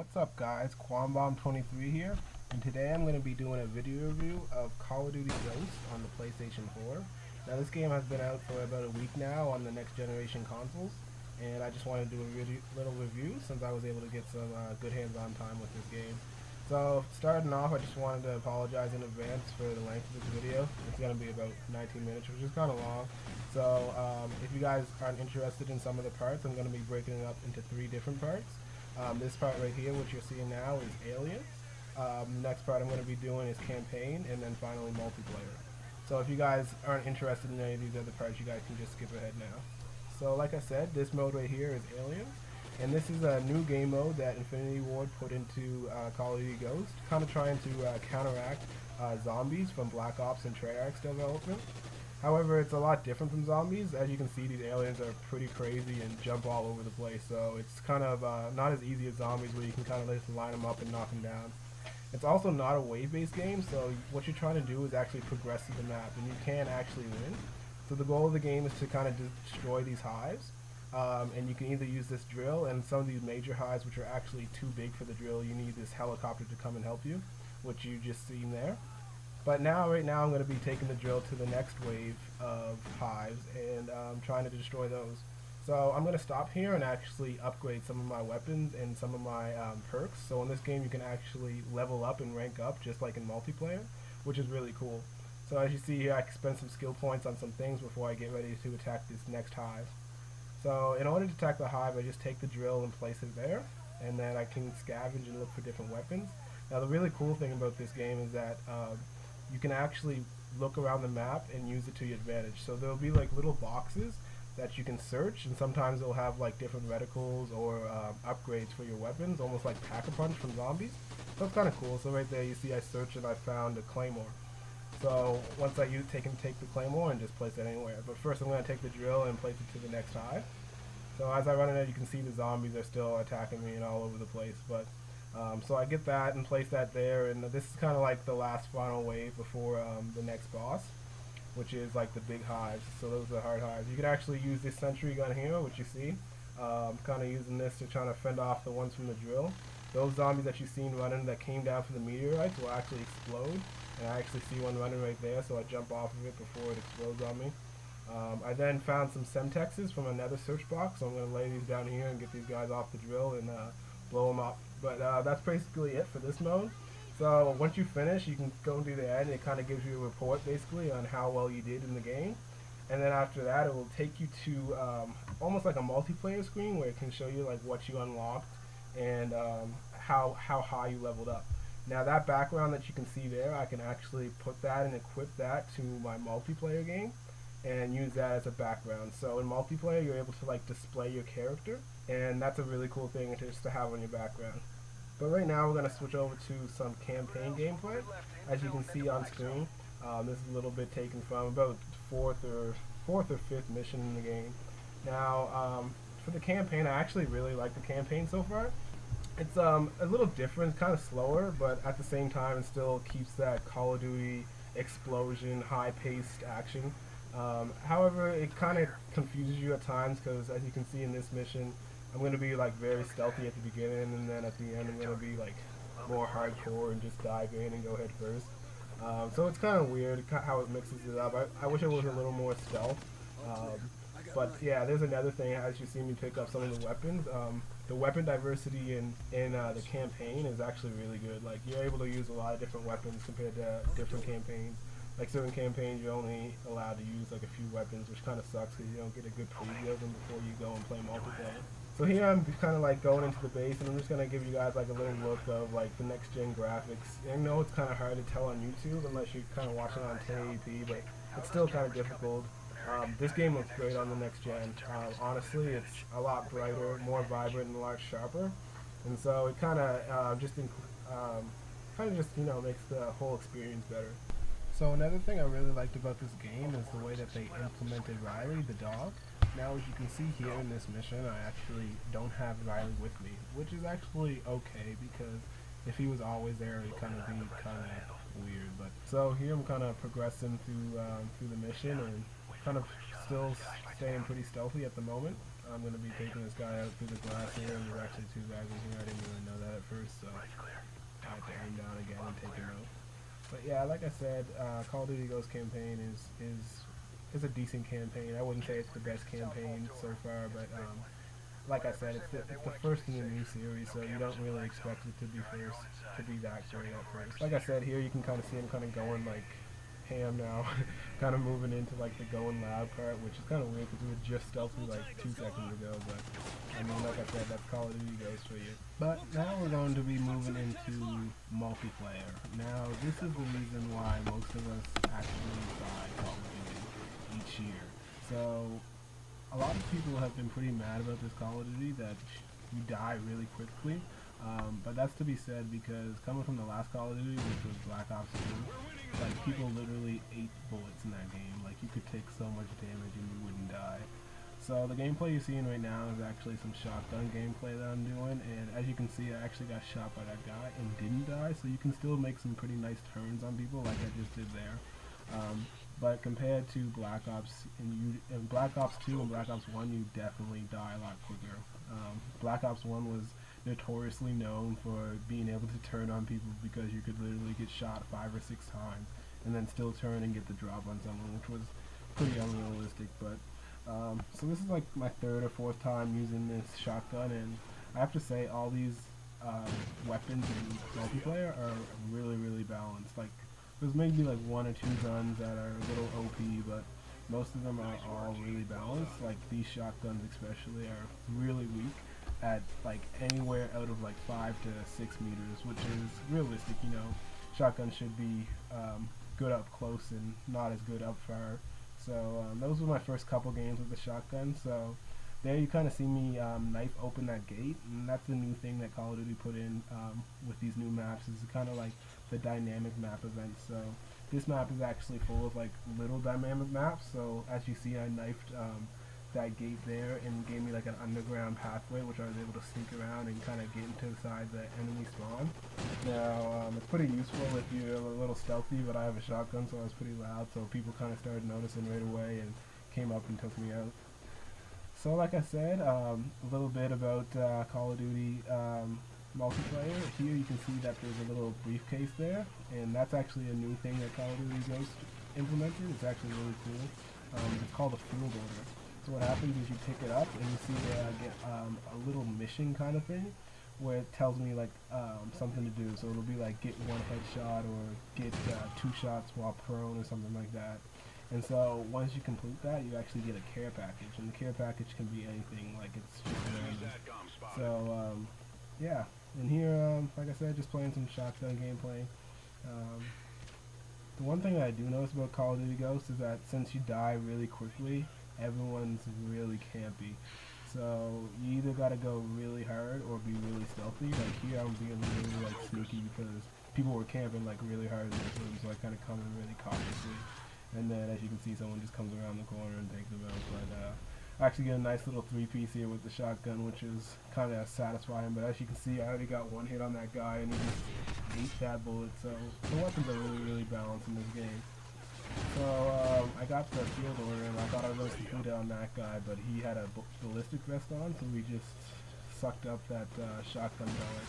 What's up guys, QuamBomb23 here, and today I'm going to be doing a video review of Call of Duty Ghosts on the PlayStation 4. Now this game has been out for about a week now on the next generation consoles, and I just wanted to do a little review since I was able to get some good hands-on time with this game. So starting off, I just wanted to apologize in advance for the length of this video. It's going to be about 19 minutes, which is kind of long. So if you guys aren't interested in some of the parts, I'm going to be breaking it up into 3 different parts. This part right here, which you're seeing now, is Aliens. The next part I'm going to be doing is Campaign, and then finally Multiplayer. So if you guys aren't interested in any of these other parts, you guys can just skip ahead now. So like I said, this mode right here is Aliens. And this is a new game mode that Infinity Ward put into Call of Duty Ghost, kind of trying to counteract zombies from Black Ops and Treyarch's development. However, it's a lot different from zombies. As you can see, these aliens are pretty crazy and jump all over the place, so it's kind of not as easy as zombies where you can kind of just line them up and knock them down. It's also not a wave-based game, so what you're trying to do is actually progress through the map, and you can actually win. So the goal of the game is to kind of destroy these hives. And you can either use this drill, and some of these major hives which are actually too big for the drill, you need this helicopter to come and help you, which you just seen there. But right now I'm going to be taking the drill to the next wave of hives and trying to destroy those. So I'm going to stop here and actually upgrade some of my weapons and some of my perks. So in this game you can actually level up and rank up just like in multiplayer, which is really cool. So as you see here, I can spend some skill points on some things before I get ready to attack this next hive. So in order to attack the hive, I just take the drill and place it there, and then I can scavenge and look for different weapons. Now the really cool thing about this game is that you can actually look around the map and use it to your advantage. So there'll be like little boxes that you can search, and sometimes they'll have like different reticles or upgrades for your weapons, almost like Pack-a-Punch from zombies. So it's kind of cool. So right there you see I searched and I found a claymore. So once I take the claymore and just place it anywhere. But first I'm going to take the drill and place it to the next hive. So as I run in there, you can see the zombies are still attacking me and all over the place. But so I get that and place that there, and this is kind of like the last final wave before the next boss, which is like the big hives. So those are the hard hives. You can actually use this sentry gun here, which you see. Kind of using this to try to fend off the ones from the drill. Those zombies that you've seen running that came down from the meteorites will actually explode. And I actually see one running right there, so I jump off of it before it explodes on me. I then found some Semtexes from another search box, so I'm going to lay these down here and get these guys off the drill and blow them up. But that's basically it for this mode. So once you finish, you can go to the end, and it kind of gives you a report basically on how well you did in the game. And then after that, it will take you to almost like a multiplayer screen where it can show you like what you unlocked and how high you leveled up. Now that background that you can see there, I can actually put that and equip that to my multiplayer game and use that as a background. So in multiplayer you're able to like display your character, and that's a really cool thing just to have on your background. But right now we're going to switch over to some campaign gameplay. As you can see on screen, this is a little bit taken from about fourth or fifth mission in the game. Now for the campaign, I actually really like the campaign so far. It's a little different, kind of slower, but at the same time it still keeps that Call of Duty explosion, high-paced action. However, it kind of confuses you at times because, as you can see in this mission, I'm going to be like very stealthy at the beginning, and then at the end I'm going to be like more hardcore and just dive in and go head first. So it's kind of weird how it mixes it up. I wish it was a little more stealth. But yeah, there's another thing. As you see me pick up some of the weapons, the weapon diversity in the campaign is actually really good. Like you're able to use a lot of different weapons compared to different campaigns. Like certain campaigns you're only allowed to use like a few weapons, which kind of sucks because you don't get a good preview of them before you go and play multiplayer. So here I'm kind of like going into the base, and I'm just going to give you guys like a little look of like the next gen graphics. I know it's kind of hard to tell on YouTube unless you're kind of watching on 1080p, but it's still kind of difficult. This game looks great on the next gen. Honestly, it's a lot brighter, more vibrant, and a lot sharper, and so it kind of just you know makes the whole experience better. So another thing I really liked about this game is the way that they implemented Riley, the dog. Now as you can see here in this mission, I actually don't have Riley with me, which is actually okay because if he was always there, it'd kind of be kind of weird. But so here I'm kind of progressing through the mission and kind of still staying pretty stealthy at the moment. I'm going to be taking this guy out through the glass here, and there's actually 2 guys in here. I didn't really know that at first. But yeah, like I said, Call of Duty Ghost campaign is a decent campaign. I wouldn't say it's the best campaign so far, but like I said, it's the first in the new series, so you don't really expect it to be that great at first. Like I said, here you can kind of see him kind of going like ham now, kind of moving into like the going loud part, which is kind of weird because we were just stealthy like 2 seconds ago. But I mean, like I said, that's Call of Duty Ghost for you. But now we're going to be moving into multiplayer. Now this is the reason why most of us actually buy Call of Duty each year. So a lot of people have been pretty mad about this Call of Duty that you die really quickly. But that's to be said because coming from the last Call of Duty, which was Black Ops 2, like people literally ate bullets in that game. Like you could take so much damage and you wouldn't die. So the gameplay you're seeing right now is actually some shotgun gameplay that I'm doing, and as you can see, I actually got shot by that guy and didn't die. So you can still make some pretty nice turns on people, like I just did there. But compared to Black Ops, in Black Ops 2 and Black Ops 1, you definitely die a lot quicker. Black Ops 1 was notoriously known for being able to turn on people because you could literally get shot 5 or 6 times and then still turn and get the drop on someone, which was pretty unrealistic. But so this is like my 3rd or 4th time using this shotgun, and I have to say all these weapons in multiplayer are really balanced. Like there's maybe like 1 or 2 guns that are a little OP, but most of them are all really balanced. Like these shotguns especially are really weak at like anywhere out of like 5 to 6 meters, which is realistic. You know, shotguns should be good up close and not as good up far. So those were my first couple games with the shotgun. So there you kind of see me knife open that gate, and that's the new thing that Call of Duty put in with these new maps. Is kind of like the dynamic map events. So this map is actually full of like little dynamic maps. So as you see, I knifed that gate there and gave me like an underground pathway, which I was able to sneak around and kind of get into the side the enemy spawn. Now it's pretty useful if you're a little stealthy, but I have a shotgun, so I was pretty loud, so people kind of started noticing right away and came up and took me out. So like I said, a little bit about Call of Duty multiplayer. Here you can see that there's a little briefcase there, and that's actually a new thing that Call of Duty Ghost implemented. It's actually really cool. It's called a field order. So what happens is you pick it up and you see that I get a little mission kind of thing where it tells me like something to do. So it'll be like get 1 headshot or get 2 shots while prone or something like that. And so once you complete that, you actually get a care package, and the care package can be anything. Like it's just random. So yeah, and here like I said, just playing some shotgun gameplay. The one thing that I do notice about Call of Duty Ghosts is that since you die really quickly, everyone's really campy. So you either gotta go really hard or be really stealthy. Like here I'm being really like sneaky because people were camping like really hard in this room, so I kind of come in really cautiously. And then as you can see, someone just comes around the corner and takes them out. But I actually get a nice little 3-piece here with the shotgun, which is kind of satisfying. But as you can see, I already got 1 hit on that guy and he just ate that bullet. So the weapons are really balanced in this game. So I got the field order, and I thought I was going to complete it on that guy, but he had a ballistic vest on, so we just sucked up that shotgun pellet.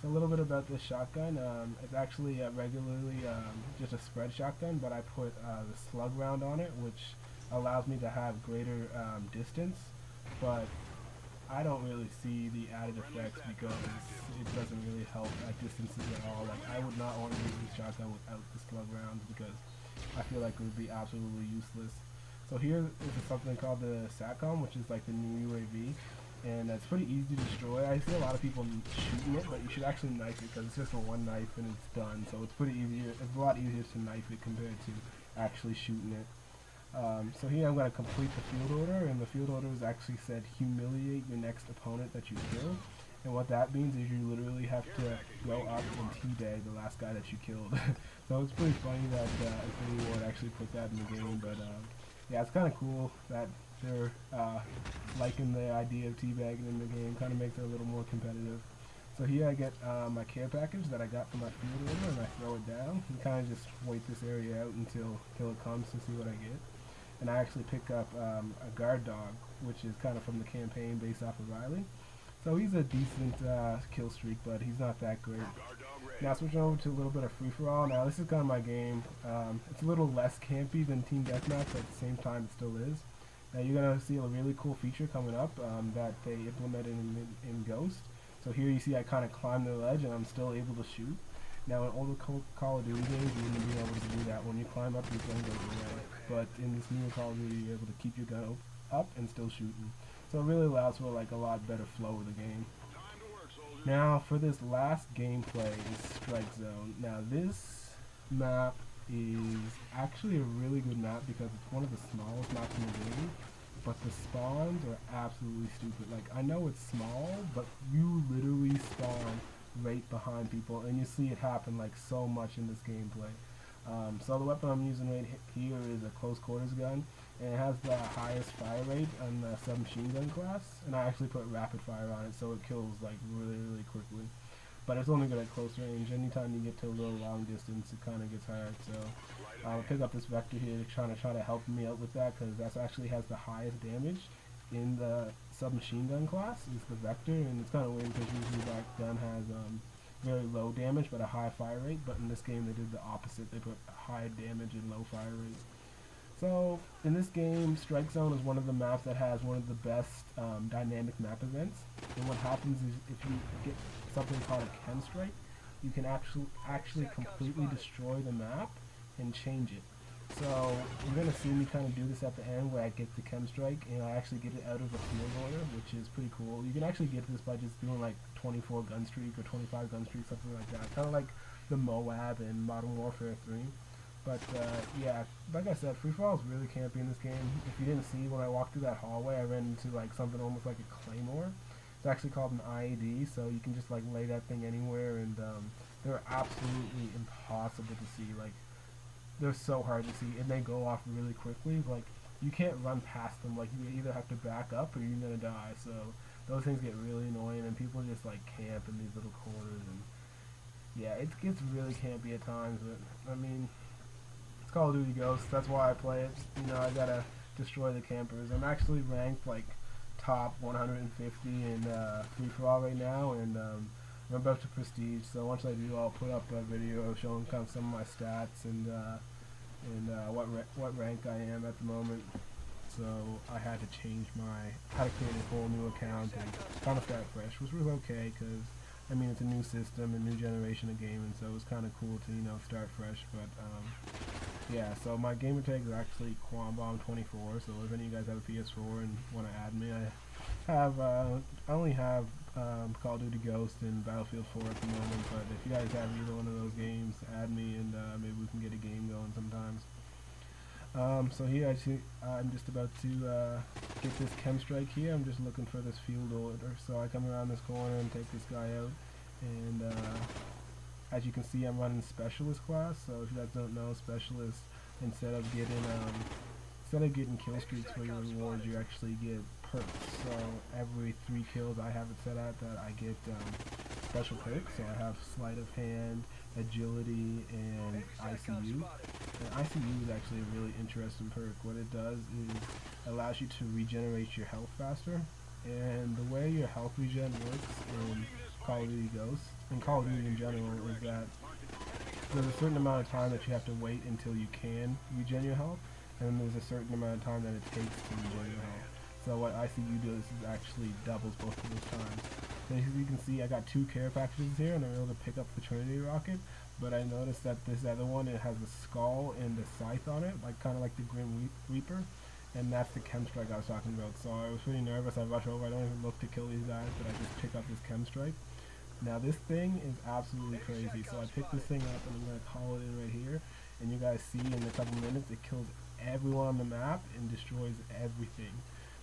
So a little bit about this shotgun. It's actually regularly just a spread shotgun, but I put the slug round on it, which allows me to have greater distance, but I don't really see the added effects because it doesn't really help at distances at all. Like I would not want to use this shotgun without the slug rounds because I feel like it would be absolutely useless. So here is something called the SATCOM, which is like the new UAV, and it's pretty easy to destroy. I see a lot of people shooting it, but you should actually knife it because it's just a 1 knife and it's done. So it's pretty easy. It's a lot easier to knife it compared to actually shooting it. So here I'm going to complete the field order, and the field order is actually said humiliate your next opponent that you kill. And what that means is you literally have to go up and teabag the last guy that you killed. So it's pretty funny that Infinity Ward actually put that in the game, but yeah, it's kind of cool that they're liking the idea of teabagging in the game. Kind of makes it a little more competitive. So here I get my care package that I got from my field order, and I throw it down and kind of just wait this area out until it comes to see what I get. And I actually pick up a guard dog, which is kind of from the campaign based off of Riley. So he's a decent kill streak, but he's not that great. Now switching over to a little bit of free-for-all. Now this is kind of my game. It's a little less campy than Team Deathmatch, but at the same time it still is. Now you're going to see a really cool feature coming up that they implemented in Ghost. So here you see I kind of climb the ledge and I'm still able to shoot. Now in older Call of Duty games you wouldn't be able to do that. When you climb up your gun goes away. But in this new Call of Duty you're able to keep your gun up and still shooting. So it really allows for like a lot better flow of the game. Now for this last gameplay is Strike Zone. Now this map is actually a really good map because it's one of the smallest maps in the game, but the spawns are absolutely stupid. Like I know it's small, but you literally spawn right behind people and you see it happen like so much in this gameplay. So the weapon I'm using right here is a close quarters gun, and it has the highest fire rate on the submachine gun class, and I actually put rapid fire on it so it kills like really quickly. But it's only good at close range. Anytime you get to a little long distance it kind of gets hard. So I'll pick up this Vector here to try to help me out with that, because that actually has the highest damage in the submachine gun class is the Vector, and it's kind of weird because usually that gun has very low damage but a high fire rate, but in this game they did the opposite. They put high damage and low fire rate. So in this game, Strike Zone is one of the maps that has one of the best dynamic map events, and what happens is if you get something called a chem strike, you can actually completely destroy the map and change it. So you're going to see me kind of do this at the end where I get the chem strike and I actually get it out of the field order, which is pretty cool. You can actually get this by just doing like 24 gun streak or 25 gun streak, something like that. Kind of like the Moab in Modern Warfare 3. But yeah, like I said, free-for-all is really campy in this game. If you didn't see when I walked through that hallway, I ran into like something almost like a claymore. It's actually called an IED, so you can just like lay that thing anywhere, and they're absolutely impossible to see. Like they're so hard to see, and they go off really quickly. Like you can't run past them. Like you either have to back up or you're gonna die. So those things get really annoying, and people just like camp in these little corners, and yeah, it gets really campy at times. But I mean, it's Call of Duty Ghosts. That's why I play it. You know, I gotta destroy the campers. I'm actually ranked like top 150 in free-for-all right now, and I'm about to prestige. So once I do, I'll put up a video showing kind of some of my stats and what rank I am at the moment. So I had to create a whole new account and kind of start fresh, which was okay because I mean it's a new system, a new generation of gaming, so it was kind of cool to start fresh. But yeah, so my gamer tag is actually QuamBomb24. So if any of you guys have a PS4 and want to add me, I only have Call of Duty Ghost and Battlefield 4 at the moment, but if you guys have either one of those games, add me, and maybe we can get a game going sometimes. So here I'm just about to get this chem strike here. I'm just looking for this field order. So I come around this corner and take this guy out, and as you can see, I'm running specialist class. So if you guys don't know, specialist, instead of getting kill streaks for your rewards, you actually get perks. So every 3 kills I have it set at that I get special perks. So I have sleight of hand, agility, and ICU. And ICU is actually a really interesting perk. What it does is it allows you to regenerate your health faster. And the way your health regen works in Call of Duty Ghosts, and Call of Duty in general, is that there's a certain amount of time that you have to wait until you can regen your health, and then there's a certain amount of time that it takes to regen your health. So what ICU does is actually doubles both of those times. So as you can see, I got 2 care packages here, and I'm able to pick up the Trinity rocket, but I noticed that this other one, it has a skull and a scythe on it, like kind of like the Grim Reaper, and that's the chem strike I was talking about. So I was pretty nervous. I rush over. I don't even look to kill these guys, but I just pick up this chem strike. Now this thing is absolutely crazy. So I pick this thing up and I'm going to call it in right here, and you guys see in a couple minutes it kills everyone on the map and destroys everything.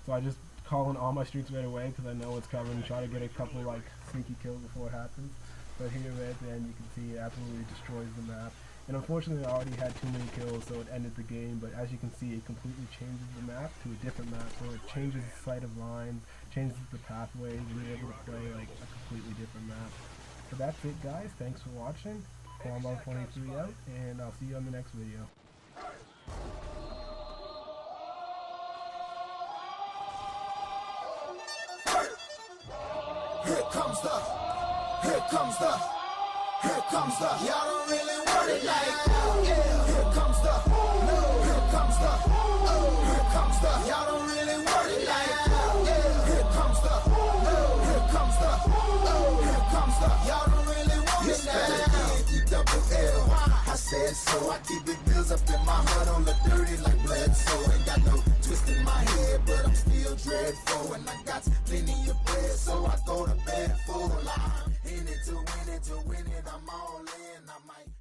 So I just call in all my streaks right away because I know it's coming, and try to get a couple like sneaky kills before it happens. But here right at the end you can see it absolutely destroys the map. And unfortunately I already had too many kills, so it ended the game. But as you can see, it completely changes the map to a different map. So it changes the sight of lines, changes the pathways, and you're able to play like a completely different map. So that's it, guys. Thanks for watching. QuamBomb23 out, and I'll see you on the next video. Here comes the Here comes the, y'all don't really want it like that. Yeah. Here comes the, no. Here comes the, oh. Here comes the, y'all don't really want it like that. Yeah. Here comes the, no. Here comes the, oh. Here comes the, y'all don't really want it like that. E-double-L. I said so. I keep big bills up in my heart on the dirty like blood. So ain't got no twist in my head, but I'm still dreadful. And I got plenty of bread, so I go to bed full. I'm in it to win it, I'm all in. I might